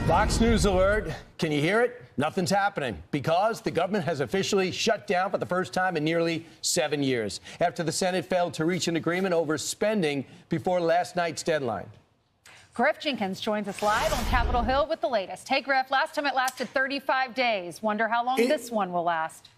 Fox News alert. Can you hear it? Nothing's happening because the government has officially shut down for the first time in nearly 7 years after the Senate failed to reach an agreement over spending before last night's deadline. Griff Jenkins joins us live on Capitol Hill with the latest. Hey, Griff, last time it lasted 35 days. Wonder how long this one will last.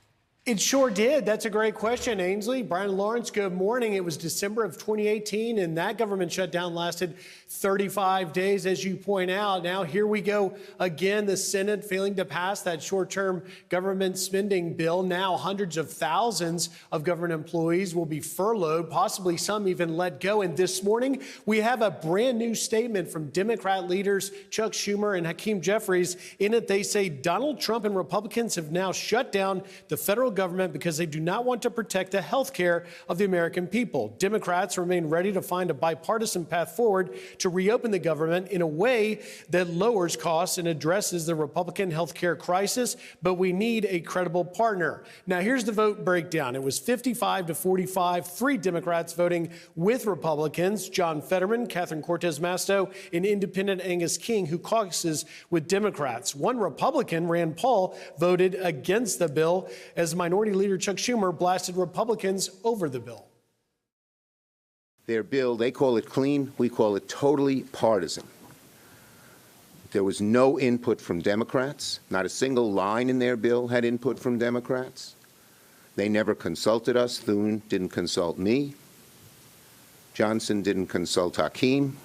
It sure did. That's a great question, Ainsley. Brian and Lawrence, good morning. It was December of 2018, and that government shutdown lasted 35 days, as you point out. Now, here we go again, the Senate failing to pass that short-term government spending bill. Now, hundreds of thousands of government employees will be furloughed, possibly some even let go. And this morning, we have a brand new statement from Democrat leaders Chuck Schumer and Hakeem Jeffries. In it, they say Donald Trump and Republicans have now shut down the federal government because they do not want to protect the health care of the American people. Democrats remain ready to find a bipartisan path forward to reopen the government in a way that lowers costs and addresses the Republican health care crisis, but we need a credible partner. Now, here's the vote breakdown. It was 55 to 45, 3 Democrats voting with Republicans, John Fetterman, Catherine Cortez Masto, and Independent Angus King, who caucuses with Democrats. 1 Republican, Rand Paul, voted against the bill as Minority Leader Chuck Schumer blasted Republicans over the bill. Their bill, they call it clean, we call it totally partisan. There was no input from Democrats. Not a single line in their bill had input from Democrats. They never consulted us. Thune didn't consult me. Johnson didn't consult Hakeem.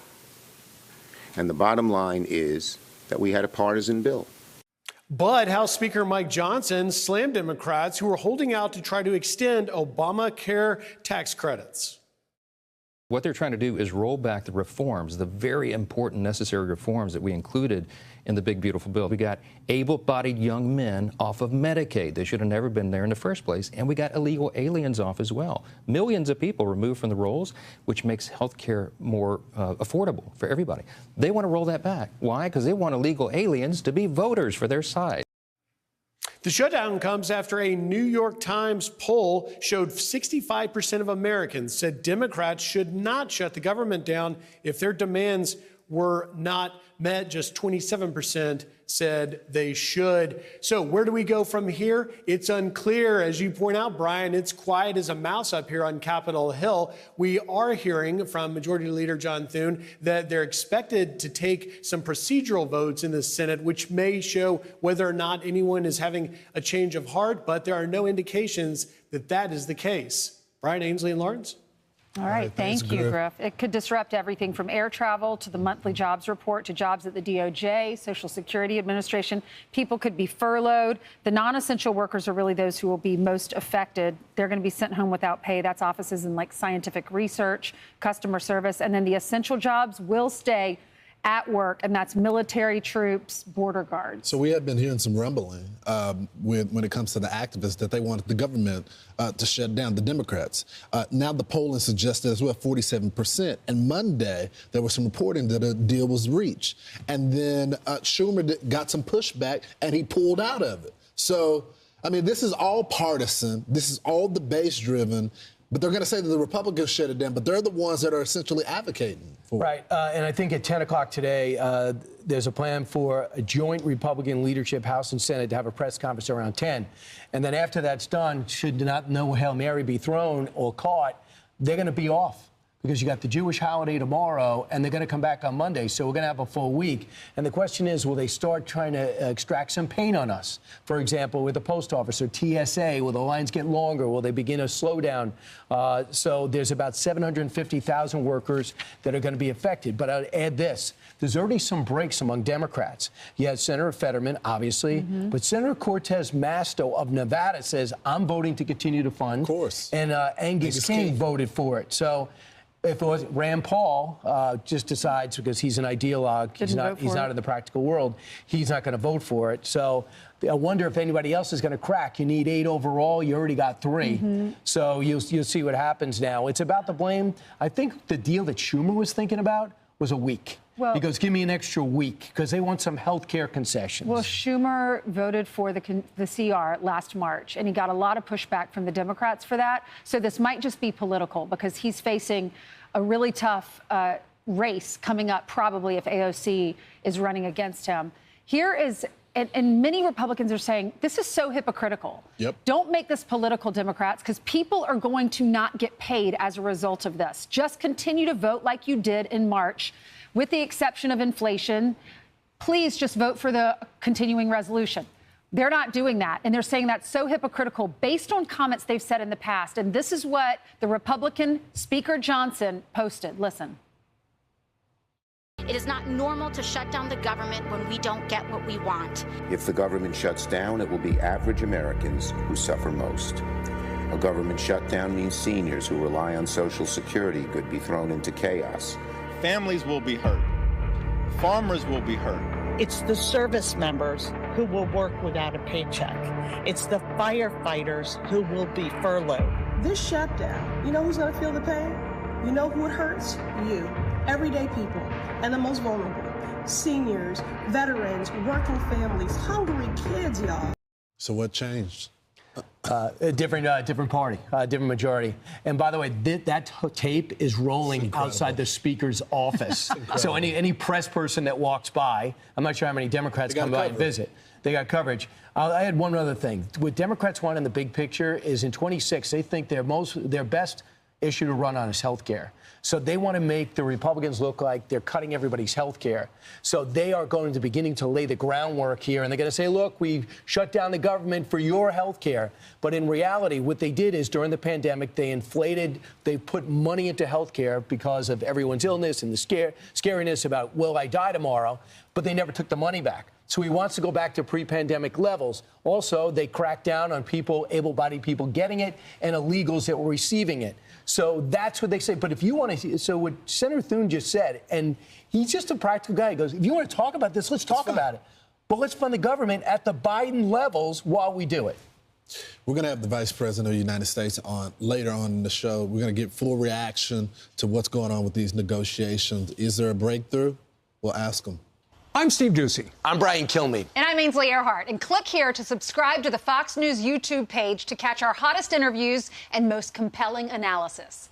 And the bottom line is that we had a partisan bill. But House Speaker Mike Johnson slammed Democrats who were holding out to try to extend Obamacare tax credits. What they're trying to do is roll back the reforms, the very important, necessary reforms that we included in the big, beautiful bill. We got able-bodied young men off of Medicaid. They should have never been there in the first place. And we got illegal aliens off as well. Millions of people removed from the rolls, which makes health care more affordable for everybody. They want to roll that back. Why? Because they want illegal aliens to be voters for their side. The shutdown comes after a New York Times poll showed 65% of Americans said Democrats should not shut the government down if their demands were not met. Just 27% said they should. So where do we go from here? It's unclear. As you point out, Brian, it's quiet as a mouse up here on Capitol Hill. We are hearing from Majority Leader John Thune that they're expected to take some procedural votes in the Senate, which may show whether or not anyone is having a change of heart, but there are no indications that that is the case. Brian, Ainsley, and Lawrence? All right, thank you, Griff. It could disrupt everything from air travel to the monthly jobs report to jobs at the DOJ, Social Security Administration. People could be furloughed. The non-essential workers are really those who will be most affected. They're going to be sent home without pay. That's offices in like scientific research, customer service, and then the essential jobs will stay at work, and that's military troops, border guards. So we have been hearing some rumbling when it comes to the activists that they wanted the government to shut down, the Democrats. Now the polling suggested as well 47%. And Monday, there was some reporting that a deal was reached. And then Schumer got some pushback, and he pulled out of it. So, I mean, this is all partisan. This is all the base-driven. But they're going to say that the Republicans shut it down, but they're the ones that are essentially advocating for it. Right. And I think at 10 o'clock today, there's a plan for a joint Republican leadership, House and Senate, to have a press conference around 10. And then after that's done, should not no Hail Mary be thrown or caught, they're going to be off. Because you got the Jewish holiday tomorrow, and they're going to come back on Monday. So we're going to have a full week. And the question is, will they start trying to extract some pain on us? For example, with the post office or TSA, will the lines get longer? Will they begin a slowdown? So there's about 750,000 workers that are going to be affected. But I'd add this. There's already some breaks among Democrats. You had Senator Fetterman, obviously, but Senator Cortez Masto of Nevada says, I'm voting to continue to fund. Of course. And Angus King voted for it. So if it was Rand Paul just decides, because he's an ideologue, he's not in the practical world, he's not going to vote for it. So I wonder if anybody else is going to crack. You need 8 overall. You already got 3. So you'll see what happens now. It's about the blame. I think the deal that Schumer was thinking about was a week. Well, he goes, give me an extra week, because they want some health care concessions. Well, Schumer voted for the CR last March, and he got a lot of pushback from the Democrats for that. So this might just be political, because he's facing a really tough race coming up, probably, if AOC is running against him. Here is, and many Republicans are saying, this is so hypocritical. Yep. Don't make this political, Democrats, because people are going to not get paid as a result of this. Just continue to vote like you did in March, with the exception of inflation. Please just vote for the continuing resolution. They're not doing that, and they're saying that's so hypocritical based on comments they've said in the past. And this is what the Republican Speaker Johnson posted. Listen. It is not normal to shut down the government when we don't get what we want. If the government shuts down, it will be average Americans who suffer most. A government shutdown means seniors who rely on Social Security could be thrown into chaos. Families will be hurt. Farmers will be hurt. It's the service members who will work without a paycheck. It's the firefighters who will be furloughed. This shutdown, you know who's going to feel the pain? You know who it hurts? You. Everyday people and the most vulnerable. Seniors, veterans, working families, hungry kids, y'all. So what changed? A different party, different majority. And by the way, that tape is rolling outside the Speaker's office. So any press person that walks by, I'm not sure how many Democrats come by and visit. They got coverage. I had one other thing. What Democrats want in the big picture is in 26, they think their best issue to run on is health care. So they want to make the Republicans look like they're cutting everybody's health care. So they are going to beginning to lay the groundwork here, and they're going to say, look, we've shut down the government for your health care. But in reality, what they did is during the pandemic, they put money into health care because of everyone's illness and the scariness about, will I die tomorrow? But they never took the money back. So he wants to go back to pre-pandemic levels. Also, they cracked down on people, able-bodied people getting it, and illegals that were receiving it. So that's what they say. But if you want to, so what Senator Thune just said, and he's just a practical guy. He goes, if you want to talk about this, let's talk about it. But let's fund the government at the Biden levels while we do it. We're going to have the Vice President of the United States on later on in the show. We're going to get full reaction to what's going on with these negotiations. Is there a breakthrough? We'll ask him. I'm Steve Ducey. I'm Brian Kilmeade. And I'm Ainsley Earhart. And click here to subscribe to the Fox News YouTube page to catch our hottest interviews and most compelling analysis.